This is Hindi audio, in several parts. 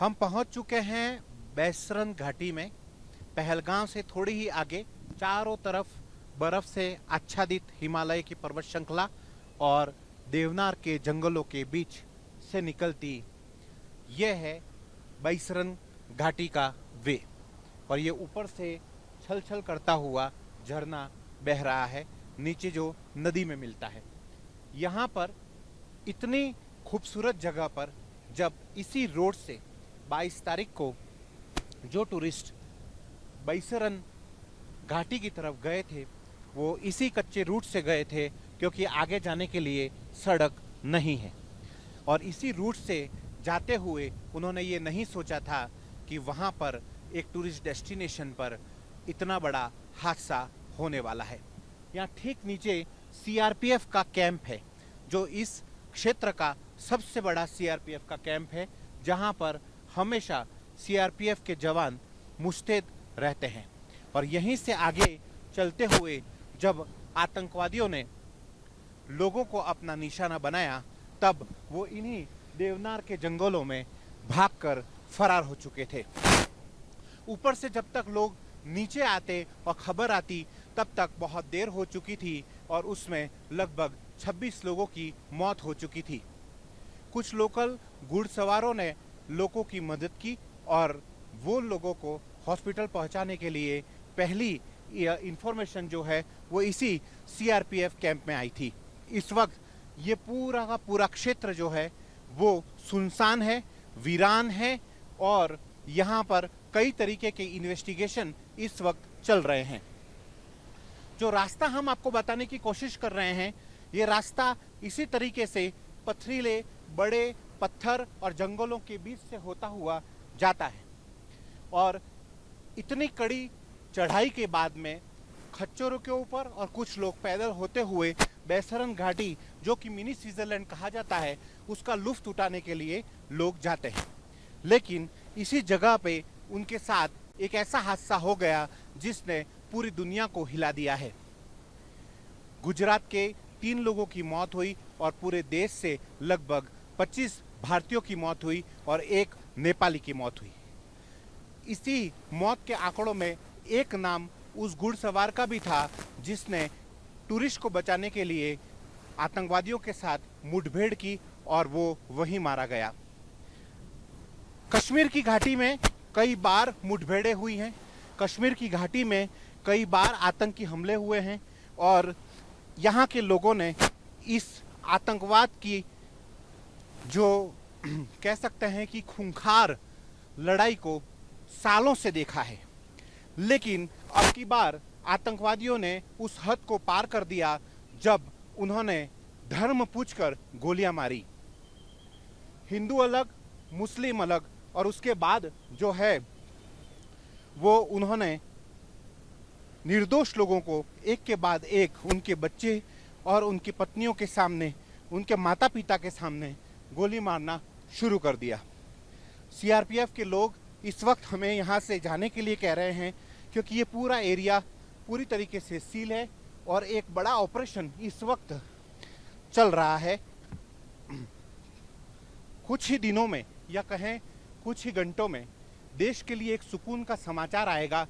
हम पहुंच चुके हैं बैसरन घाटी में। पहलगाम से थोड़ी ही आगे चारों तरफ बर्फ से आच्छादित हिमालय की पर्वत श्रृंखला और देवनार के जंगलों के बीच से निकलती यह है बैसरन घाटी का वे। और ये ऊपर से छल छल करता हुआ झरना बह रहा है नीचे जो नदी में मिलता है। यहाँ पर इतनी खूबसूरत जगह पर जब इसी रोड से 22 तारीख को जो टूरिस्ट बैसरन घाटी की तरफ गए थे वो इसी कच्चे रूट से गए थे, क्योंकि आगे जाने के लिए सड़क नहीं है। और इसी रूट से जाते हुए उन्होंने ये नहीं सोचा था कि वहाँ पर एक टूरिस्ट डेस्टिनेशन पर इतना बड़ा हादसा होने वाला है। यहाँ ठीक नीचे सीआरपीएफ का कैंप है, जो इस क्षेत्र का सबसे बड़ा सीआरपीएफ का कैंप है, जहाँ पर हमेशा सीआरपीएफ के जवान मुस्तैद रहते हैं। और यहीं से आगे चलते हुए जब आतंकवादियों ने लोगों को अपना निशाना बनाया तब वो इन्हीं देवनार के जंगलों में भागकर फरार हो चुके थे। ऊपर से जब तक लोग नीचे आते और खबर आती तब तक बहुत देर हो चुकी थी और उसमें लगभग 26 लोगों की मौत हो चुकी थी। कुछ लोकल घुड़सवारों ने लोगों की मदद की और वो लोगों को हॉस्पिटल पहुंचाने के लिए पहली इंफॉर्मेशन जो है वो इसी सीआरपीएफ कैंप में आई थी। इस वक्त ये पूरा का पूरा क्षेत्र जो है वो सुनसान है, वीरान है और यहाँ पर कई तरीके के इन्वेस्टिगेशन इस वक्त चल रहे हैं। जो रास्ता हम आपको बताने की कोशिश कर रहे हैं ये रास्ता इसी तरीके से पथरीले बड़े पत्थर और जंगलों के बीच से होता हुआ जाता है। और इतनी कड़ी चढ़ाई के बाद में खच्चरों के ऊपर और कुछ लोग पैदल होते हुए बैसरन घाटी, जो कि मिनी स्विट्जरलैंड कहा जाता है, उसका लुत्फ उठाने के लिए लोग जाते हैं। लेकिन इसी जगह पे उनके साथ एक ऐसा हादसा हो गया जिसने पूरी दुनिया को हिला दिया है। गुजरात के 3 लोगों की मौत हुई और पूरे देश से लगभग 25 भारतीयों की मौत हुई और 1 नेपाली की मौत हुई। इसी मौत के आंकड़ों में एक नाम उस घुड़सवार का भी था जिसने टूरिस्ट को बचाने के लिए आतंकवादियों के साथ मुठभेड़ की और वो वहीं मारा गया। कश्मीर की घाटी में कई बार मुठभेड़ें हुई हैं, कश्मीर की घाटी में कई बार आतंकी हमले हुए हैं और यहाँ के लोगों ने इस आतंकवाद की जो कह सकते हैं कि खूंखार लड़ाई को सालों से देखा है। लेकिन अब की बार आतंकवादियों ने उस हद को पार कर दिया जब उन्होंने धर्म पूछकर गोलियां मारी। हिंदू अलग, मुस्लिम अलग, और उसके बाद जो है वो उन्होंने निर्दोष लोगों को एक के बाद एक उनके बच्चे और उनकी पत्नियों के सामने, उनके माता पिता के सामने गोली मारना शुरू कर दिया। सीआरपीएफ के लोग इस वक्त हमें यहाँ से जाने के लिए कह रहे हैं क्योंकि ये पूरा एरिया पूरी तरीके से सील है और एक बड़ा ऑपरेशन इस वक्त चल रहा है। कुछ ही दिनों में या कहें कुछ ही घंटों में देश के लिए एक सुकून का समाचार आएगा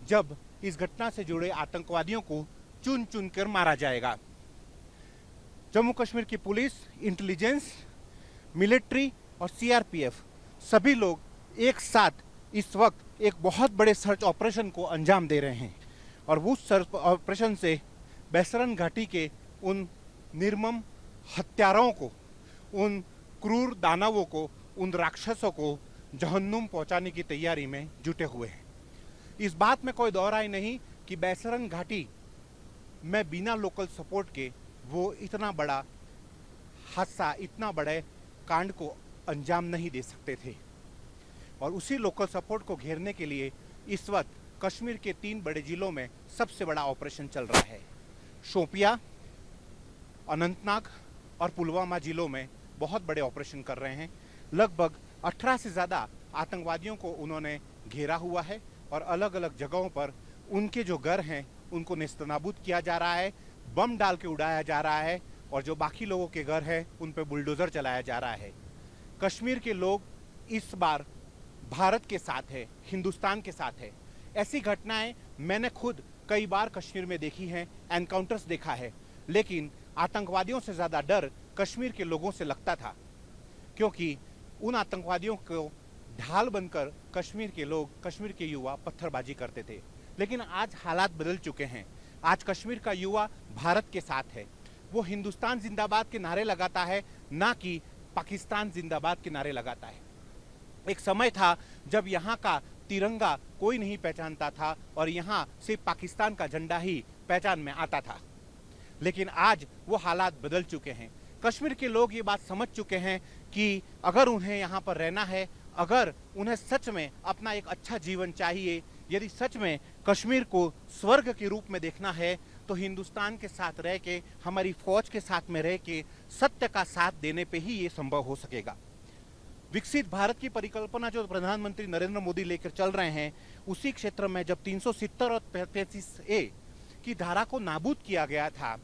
जब इस घटना से जुड़े आतंकवादियों को चुन चुन कर मारा जाएगा। जम्मू कश्मीर की पुलिस, इंटेलिजेंस, मिलिट्री और सीआरपीएफ सभी लोग एक साथ इस वक्त एक बहुत बड़े सर्च ऑपरेशन को अंजाम दे रहे हैं और उस सर्च ऑपरेशन से बैसरन घाटी के उन निर्मम हत्याराओं को, उन क्रूर दानवों को, उन राक्षसों को जहन्नुम पहुंचाने की तैयारी में जुटे हुए हैं। इस बात में कोई दो राय नहीं कि बैसरन घाटी में बिना लोकल सपोर्ट के वो इतना बड़ा हादसा, इतना बड़े कांड को अंजाम नहीं दे सकते थे। और उसी लोकल सपोर्ट को घेरने के लिए इस वक्त कश्मीर के 3 बड़े जिलों में सबसे बड़ा ऑपरेशन चल रहा है। शोपिया, अनंतनाग और पुलवामा जिलों में बहुत बड़े ऑपरेशन कर रहे हैं। लगभग 18 से ज़्यादा आतंकवादियों को उन्होंने घेरा हुआ है और अलग अलग जगहों पर उनके जो घर हैं उनको नेस्तनाबूद किया जा रहा है, बम डाल के उड़ाया जा रहा है और जो बाकी लोगों के घर हैं उन पर बुलडोज़र चलाया जा रहा है। कश्मीर के लोग इस बार भारत के साथ है, हिंदुस्तान के साथ है। ऐसी घटनाएं मैंने खुद कई बार कश्मीर में देखी हैं, एनकाउंटर्स देखा है, लेकिन आतंकवादियों से ज़्यादा डर कश्मीर के लोगों से लगता था, क्योंकि उन आतंकवादियों को ढाल बनकर कश्मीर के लोग, कश्मीर के युवा पत्थरबाजी करते थे। लेकिन आज हालात बदल चुके हैं। आज कश्मीर का युवा भारत के साथ है। वो हिंदुस्तान जिंदाबाद के नारे लगाता है, ना कि पाकिस्तान जिंदाबाद के नारे लगाता है। एक समय था जब यहाँ का तिरंगा कोई नहीं पहचानता था और यहाँ सिर्फ पाकिस्तान का झंडा ही पहचान में आता था, लेकिन आज वो हालात बदल चुके हैं। कश्मीर के लोग ये बात समझ चुके हैं कि अगर उन्हें यहाँ पर रहना है, अगर उन्हें सच में अपना एक अच्छा जीवन चाहिए, यदि सच में कश्मीर को स्वर्ग के रूप में देखना है, तो हिंदुस्तान के साथ रह के, हमारी फौज के साथ में रह के, सत्य का साथ देने पे ही ये संभव हो सकेगा। विकसित भारत की परिकल्पना जो प्रधानमंत्री नरेंद्र मोदी लेकर चल रहे हैं, उसी क्षेत्र में जब 370 और 35A की धारा को नाबूद किया गया था,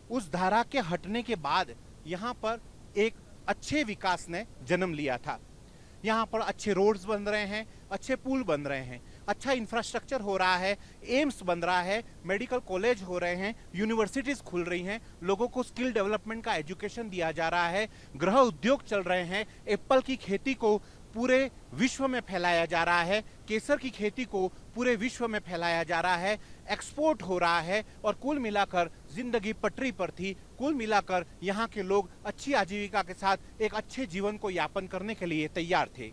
उस धारा के हटने के बाद यहाँ पर एक अच्छे विकास ने जन्म लिया था। यहाँ पर अच्छे रोड्स बन रहे हैं, अच्छे पुल बन रहे हैं, अच्छा इंफ्रास्ट्रक्चर हो रहा है, एम्स बन रहा है, मेडिकल कॉलेज हो रहे हैं, यूनिवर्सिटीज खुल रही हैं, लोगों को स्किल डेवलपमेंट का एजुकेशन दिया जा रहा है, गृह उद्योग चल रहे हैं, एप्पल की खेती को पूरे विश्व में फैलाया जा रहा है, केसर की खेती को पूरे विश्व में फैलाया जा रहा है, एक्सपोर्ट हो रहा है और कुल मिलाकर जिंदगी पटरी पर थी। कुल मिलाकर यहाँ के लोग अच्छी आजीविका के साथ एक अच्छे जीवन को यापन करने के लिए तैयार थे।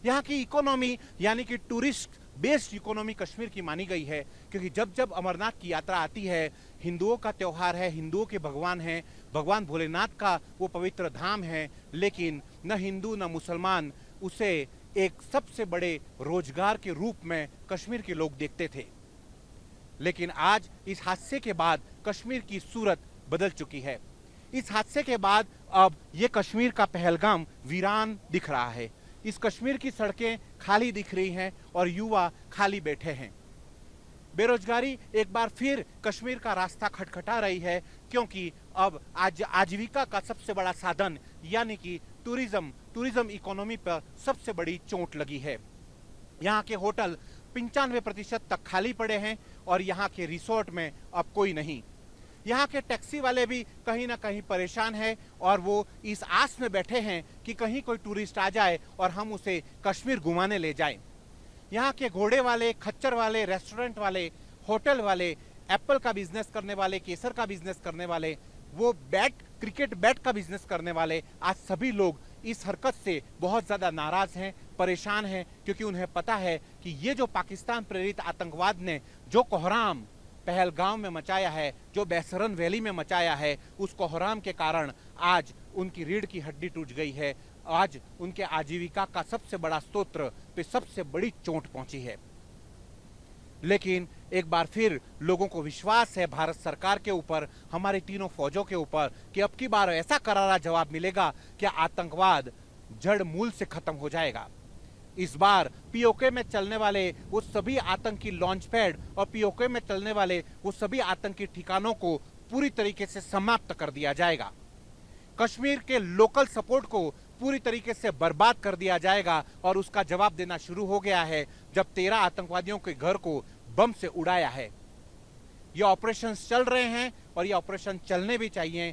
यहाँ की इकोनॉमी यानी कि टूरिस्ट बेस्ड इकोनॉमी कश्मीर की मानी गई है, क्योंकि जब जब अमरनाथ की यात्रा आती है, हिंदुओं का त्यौहार है, हिंदुओं के भगवान हैं, भगवान भोलेनाथ का वो पवित्र धाम है, लेकिन न हिंदू न मुसलमान उसे एक सबसे बड़े रोजगार के रूप में कश्मीर के लोग देखते थे। लेकिन आज इस हादसे के बाद कश्मीर की सूरत बदल चुकी है। इस हादसे के बाद अब ये कश्मीर का पहलगाम वीरान दिख रहा है। इस कश्मीर की सड़कें खाली दिख रही हैं और युवा खाली बैठे हैं। बेरोजगारी एक बार फिर कश्मीर का रास्ता खटखटा रही है, क्योंकि अब आज आजीविका का सबसे बड़ा साधन यानी कि टूरिज्म इकोनॉमी पर सबसे बड़ी चोट लगी है। यहाँ के होटल 95% तक खाली पड़े हैं और यहाँ के रिसोर्ट में अब कोई नहीं। यहाँ के टैक्सी वाले भी कहीं ना कहीं परेशान हैं और वो इस आस में बैठे हैं कि कहीं कोई टूरिस्ट आ जाए और हम उसे कश्मीर घुमाने ले जाएं। यहाँ के घोड़े वाले, खच्चर वाले, रेस्टोरेंट वाले, होटल वाले, एप्पल का बिजनेस करने वाले, केसर का बिजनेस करने वाले, वो क्रिकेट बैट का बिजनेस करने वाले, आज सभी लोग इस हरकत से बहुत ज्यादा नाराज हैं, परेशान हैं, क्योंकि उन्हें पता है कि ये जो पाकिस्तान प्रेरित आतंकवाद ने जो कोहराम पहलगाम में मचाया है, जो बैसरन वैली में मचाया है, उस कोहराम के कारण आज उनकी रीढ़ की हड्डी टूट गई है। आज उनके आजीविका का सबसे बड़ा स्रोत पे सबसे बड़ी चोट पहुंची है। लेकिन एक बार फिर लोगों को विश्वास है भारत सरकार के ऊपर, हमारे तीनों फौजों के ऊपर, कि अब की बार ऐसा करारा जवाब मिलेगा कि आतंकवाद जड़ मूल से खत्म हो जाएगा। इस बार पीओके में चलने वाले वो सभी आतंकी लॉन्च पैड और पीओके में चलने वाले वो सभी आतंकी ठिकानों को पूरी तरीके से समाप्त कर दिया जाएगा। कश्मीर के लोकल सपोर्ट को पूरी तरीके से बर्बाद कर दिया जाएगा और उसका जवाब देना शुरू हो गया है जब 13 आतंकवादियों के घर को बम से उड़ाया है। ये ऑपरेशन चल रहे हैं और ये ऑपरेशन चलने भी चाहिए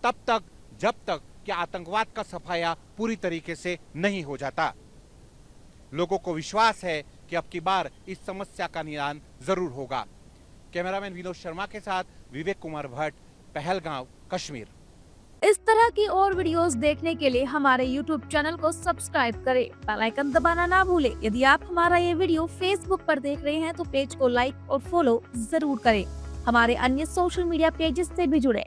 तब तक जब तक कि आतंकवाद का सफाया पूरी तरीके से नहीं हो जाता। लोगों को विश्वास है कि अब की बार इस समस्या का निदान जरूर होगा। कैमरामैन विनोद शर्मा के साथ विवेक कुमार भट्ट, पहलगाम, कश्मीर। इस तरह की और वीडियोस देखने के लिए हमारे YouTube चैनल को सब्सक्राइब करें, बेल आइकन दबाना ना भूलें। यदि आप हमारा ये वीडियो Facebook पर देख रहे हैं तो पेज को लाइक और फॉलो जरूर करें। हमारे अन्य सोशल मीडिया पेजेस से भी जुड़े।